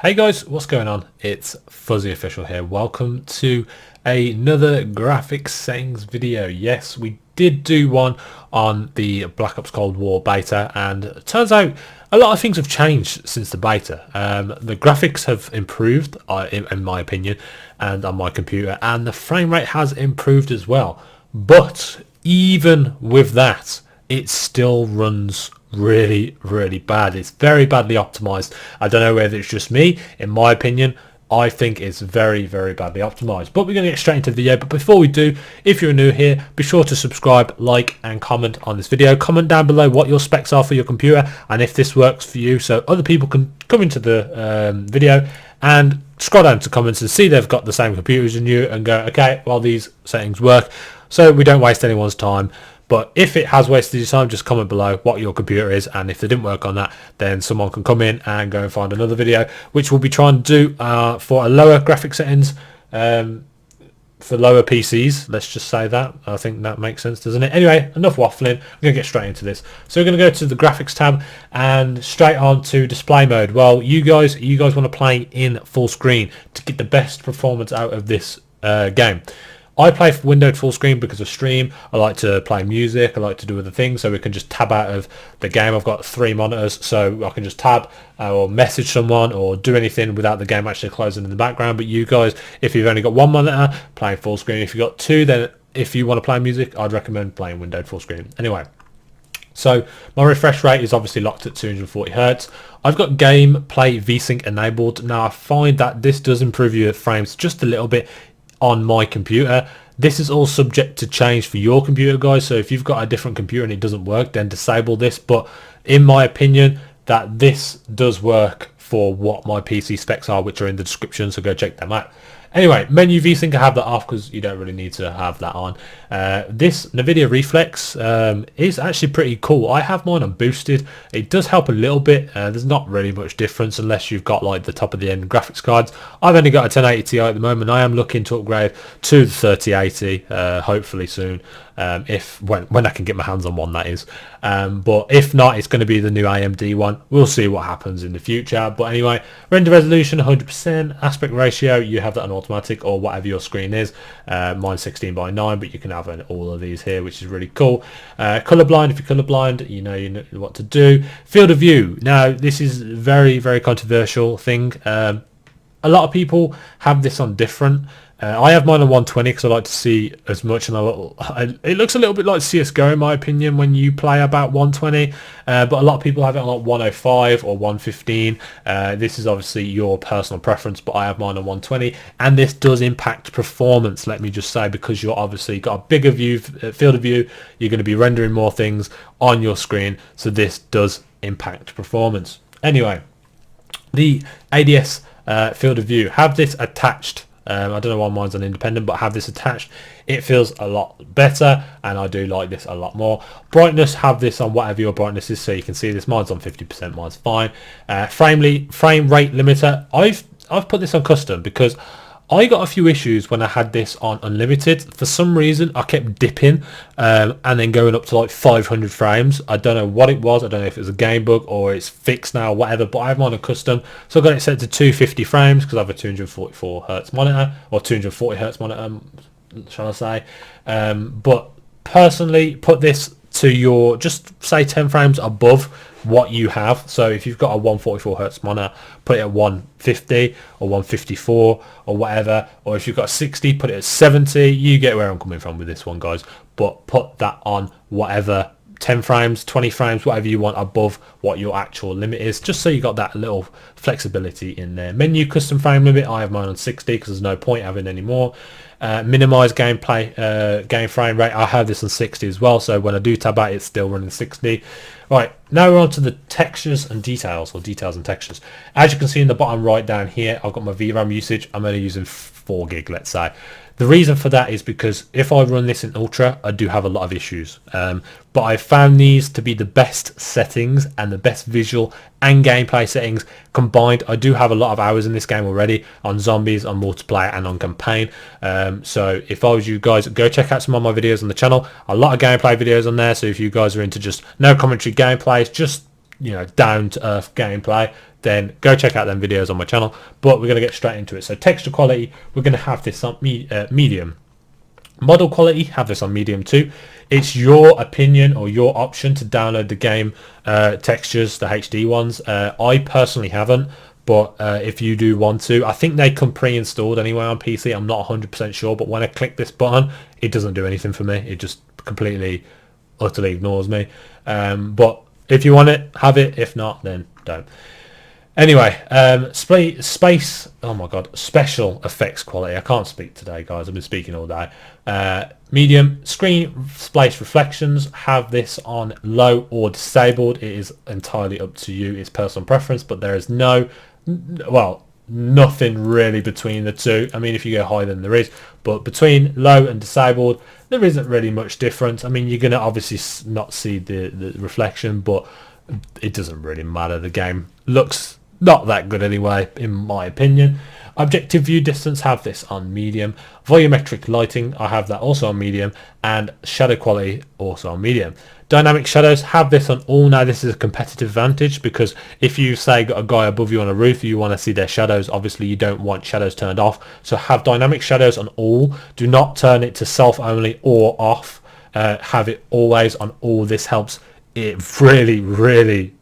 Hey guys, what's going on? It's Fuzzy Official here. Welcome to another graphics settings video. Yes, we did do one on the Black Ops Cold War beta, and it turns out a lot of things have changed since the beta. The graphics have improved, in my opinion, and on my computer, and the frame rate has improved as well. But even with that, it still runs really bad. It's very badly optimized. I don't know whether it's just me. In my opinion, I think it's very badly optimized. But we're going to get straight into the video. But before we do, if you're new here, be sure to subscribe, like and comment on this video. Comment down below what your specs are for your computer and if this works for you, so other people can come into the video and scroll down to comments and see they've got the same computers as you and go, okay, well, these settings work, so we don't waste anyone's time. But if it has wasted your time, just comment below what your computer is, and if they didn't work on that, then someone can come in and go and find another video, which we'll be trying to do for a lower graphic settings, for lower PCs. Let's just say that. I think that makes sense, doesn't it? Anyway, enough waffling. I'm going to get straight into this. So we're going to go to the graphics tab and straight on to display mode. Well, you guys want to play in full screen to get the best performance out of this game. I play windowed full screen because of stream. I like to play music. I like to do other things, so we can just tab out of the game. I've got 3 monitors, so I can just tab or message someone or do anything without the game actually closing in the background. But you guys, if you've only got 1 monitor, playing full screen. If you've got 2, then if you want to play music, I'd recommend playing windowed full screen. Anyway, so my refresh rate is obviously locked at 240 Hz. I've got gameplay VSync enabled. Now I find that this does improve your frames just a little bit on my computer. This is all subject to change for your computer, guys, so if you've got a different computer and it doesn't work, then disable this. But in my opinion, that this does work for what my PC specs are, which are in the description, so go check them out. Anyway, menu VSync, I have that off because you don't really need to have that on. This NVIDIA Reflex is actually pretty cool. I have mine on boosted. It does help a little bit. There's not really much difference unless you've got like the top of the end graphics cards. I've only got a 1080 Ti at the moment. I am looking to upgrade to the 3080 hopefully soon, when I can get my hands on one, that is. But if not, it's going to be the new AMD one. We'll see what happens in the future. But anyway, render resolution 100%, aspect ratio, you have that on automatic or whatever your screen is. Mine's 16:9, but you can have all of these here, which is really cool. Colorblind, if you're colorblind, you know what to do. Field of view. Now this is a very controversial thing. A lot of people have this on different. I have mine on 120 because I like to see as much, and it looks a little bit like CSGO in my opinion when you play about 120, but a lot of people have it on like 105 or 115. This is obviously your personal preference, but I have mine on 120, and this does impact performance, let me just say, because you're obviously got a bigger field of view. You're going to be rendering more things on your screen, so this does impact performance. Anyway, the ADS field of view, have this attached. I don't know why mine's on independent, but have this attached. It feels a lot better, and I do like this a lot more. Brightness, have this on whatever your brightness is, so you can see this. Mine's on 50%, mine's fine. Frame rate limiter, I've put this on custom because I got a few issues when I had this on unlimited. For some reason, I kept dipping and then going up to like 500 frames. I don't know what it was. I don't know if it was a game bug or it's fixed now or whatever, but I have mine on custom. So I got it set to 250 frames because I have a 244 Hz monitor, or 240 Hz monitor, shall I say. But personally, put this to your, just say 10 frames above what you have. So if you've got a 144 Hz monitor, put it at 150 or 154 or whatever, or if you've got a 60, put it at 70. You get where I'm coming from with this one, guys, but put that on whatever, 10 frames, 20 frames, whatever you want above what your actual limit is, just so you got that little flexibility in there. Menu custom frame limit, I have mine on 60 because there's no point having any more. Minimize game frame rate, I have this on 60 as well, so when I do tab out, it's still running 60. Right, now we're on to the textures and details, or details and textures. As you can see in the bottom right down here, I've got my VRAM usage. I'm only using 4 gig, let's say. The reason for that is because if I run this in Ultra, I do have a lot of issues. But I found these to be the best settings and the best visual and gameplay settings combined. I do have a lot of hours in this game already on zombies, on multiplayer and on campaign. So if I was you guys, go check out some of my videos on the channel. A lot of gameplay videos on there. So if you guys are into just no commentary gameplay, it's just, you know, down to earth gameplay, then go check out them videos on my channel. But we're going to get straight into it. So texture quality, we're going to have this on medium. Model quality, have this on medium too. It's your opinion or your option to download the game textures, the HD ones. I personally haven't, but if you do want to, I think they come pre-installed anyway on PC. I'm not 100% sure, but when I click this button, it doesn't do anything for me. It just completely, utterly ignores me. But if you want it, have it. If not, then don't. Anyway, space, oh my god, special effects quality. I can't speak today, guys. I've been speaking all day. Medium, screen space reflections, have this on low or disabled. It is entirely up to you. It's personal preference, but there is nothing really between the two. I mean, if you go high, then there is, but between low and disabled, there isn't really much difference. I mean, you're going to obviously not see the reflection, but it doesn't really matter. The game looks not that good anyway, in my opinion. Objective view distance, have this on medium. Volumetric lighting, I have that also on medium. And shadow quality, also on medium. Dynamic shadows, have this on all. Now this is a competitive advantage, because if you say got a guy above you on a roof, you want to see their shadows, obviously you don't want shadows turned off, so have dynamic shadows on all. Do not turn it to self only or off. Have it always on all. This helps it really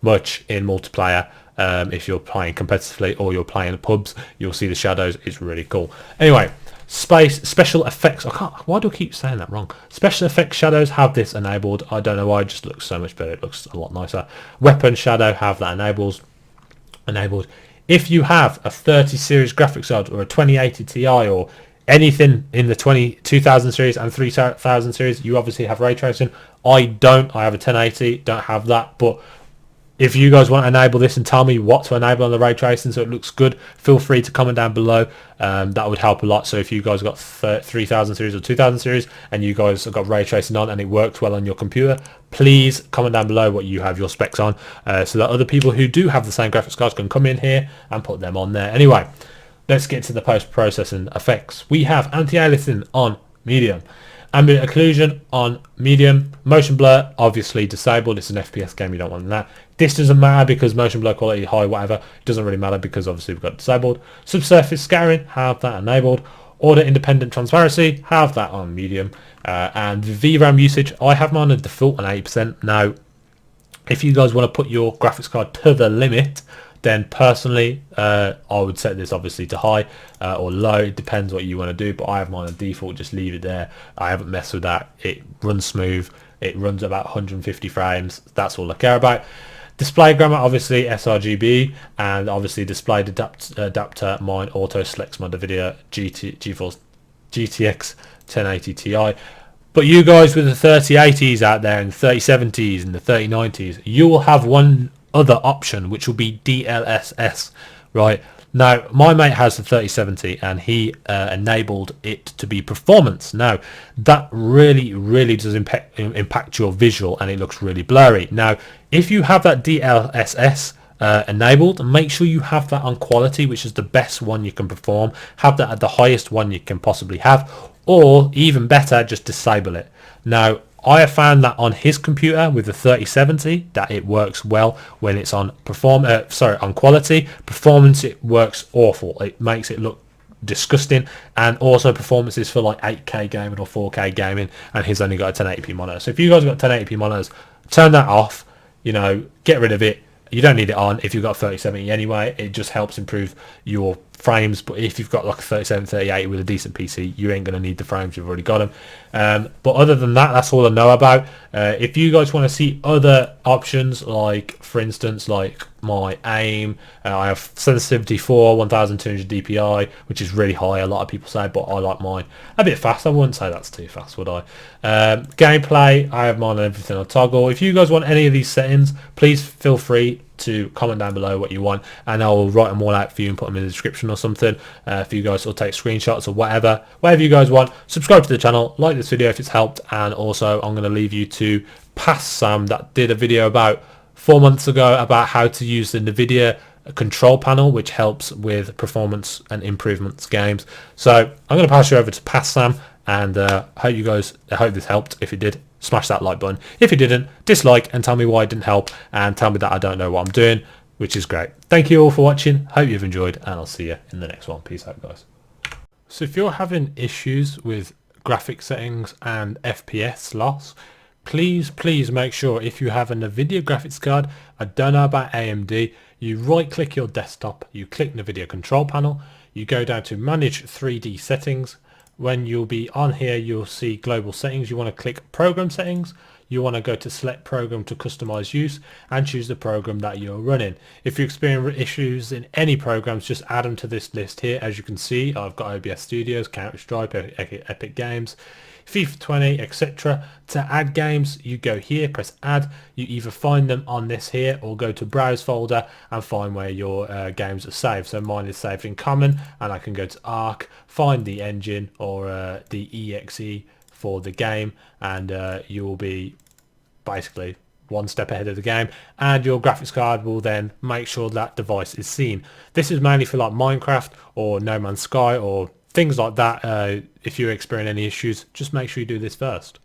much in multiplayer. If you're playing competitively or you're playing pubs, you'll see the shadows. It's really cool. Anyway, special effects, why do I keep saying that wrong? Special effects shadows, have this enabled. I don't know why, it just looks so much better. It looks a lot nicer. Weapon shadow, have that enabled. If you have a 30 series graphics card or a 2080 Ti or anything in the 2000 series and 3000 series, you obviously have ray tracing. I don't. I have a 1080, don't have that. But if you guys want to enable this and tell me what to enable on the ray tracing so it looks good, feel free to comment down below. That would help a lot. So if you guys got 3000 series or 2000 series and you guys have got ray tracing on and it works well on your computer, please comment down below what you have your specs on, so that other people who do have the same graphics cards can come in here and put them on there. Anyway, let's get to the post-processing effects. We have anti-aliasing on medium. Ambient occlusion on medium. Motion blur, obviously disabled. It's an FPS game, you don't want that. This doesn't matter because motion blur quality high, whatever. It doesn't really matter because obviously we've got disabled. Subsurface scattering, have that enabled. Order independent transparency, have that on medium. And VRAM usage, I have mine on default on 80%. Now, if you guys want to put your graphics card to the limit, then personally I would set this obviously to high or low. It depends what you want to do, but I have mine on default. Just leave it there. I haven't messed with that. It runs smooth. It runs about 150 frames. That's all I care about. Display grammar, obviously sRGB, and obviously display adapter, mine auto selects my NVIDIA GeForce GTX 1080 Ti. But you guys with the 3080s out there and the 3070s and the 3090s, you will have one other option, which will be DLSS. Right now, my mate has the 3070 and he enabled it to be performance. Now that really does impact your visual, and it looks really blurry. Now if you have that DLSS enabled, make sure you have that on quality, which is the best one you can perform. Have that at the highest one you can possibly have, or even better, just disable it. Now I have found that on his computer with the 3070 that it works well when it's on on quality. Performance, it works awful. It makes it look disgusting, and also performances for like 8K gaming or 4K gaming, and he's only got a 1080p monitor. So if you guys got 1080p monitors, turn that off, get rid of it. You don't need it on if you've got 3070 anyway. It just helps improve your frames. But if you've got like a 37, 38 with a decent PC, you ain't going to need the frames. You've already got them. But other than that, that's all I know about. If you guys want to see other options, like for instance, like my aim, I have sensitivity for 1200 DPI, which is really high. A lot of people say, but I like mine a bit fast. I wouldn't say that's too fast, would I? Gameplay, I have mine and everything on toggle. If you guys want any of these settings, please feel free to comment down below what you want, and I'll write them all out for you and put them in the description or something for you guys, or take screenshots or whatever you guys want. Subscribe to the channel, like this video if it's helped, and also I'm going to leave you to Past Sam, that did a video about 4 months ago about how to use the NVIDIA control panel, which helps with performance and improvements games. So I'm going to pass you over to Past Sam, and I hope this helped. If it did, smash that like button. If it didn't, dislike and tell me why it didn't help, and tell me that I don't know what I'm doing, which is great. Thank you all for watching. Hope you've enjoyed, and I'll see you in the next one. Peace out, guys. So if you're having issues with graphic settings and FPS loss, please make sure if you have a NVIDIA graphics card, I don't know about AMD, you right click your desktop, you click NVIDIA control panel, you go down to manage 3D settings. When you'll be on here, you'll see global settings. You want to click program settings. You want to go to select program to customize use and choose the program that you're running. If you experience issues in any programs, just add them to this list here. As you can see, I've got OBS Studios, Counter-Strike, Epic Games, FIFA 20, etc. To add games, you go here, press add. You either find them on this here or go to browse folder and find where your games are saved. So mine is saved in common, and I can go to ARC, find the engine or the exe for the game, and you will be basically one step ahead of the game, and your graphics card will then make sure that device is seen. This is mainly for like Minecraft or No Man's Sky or things like that. If you're experiencing any issues, just make sure you do this first.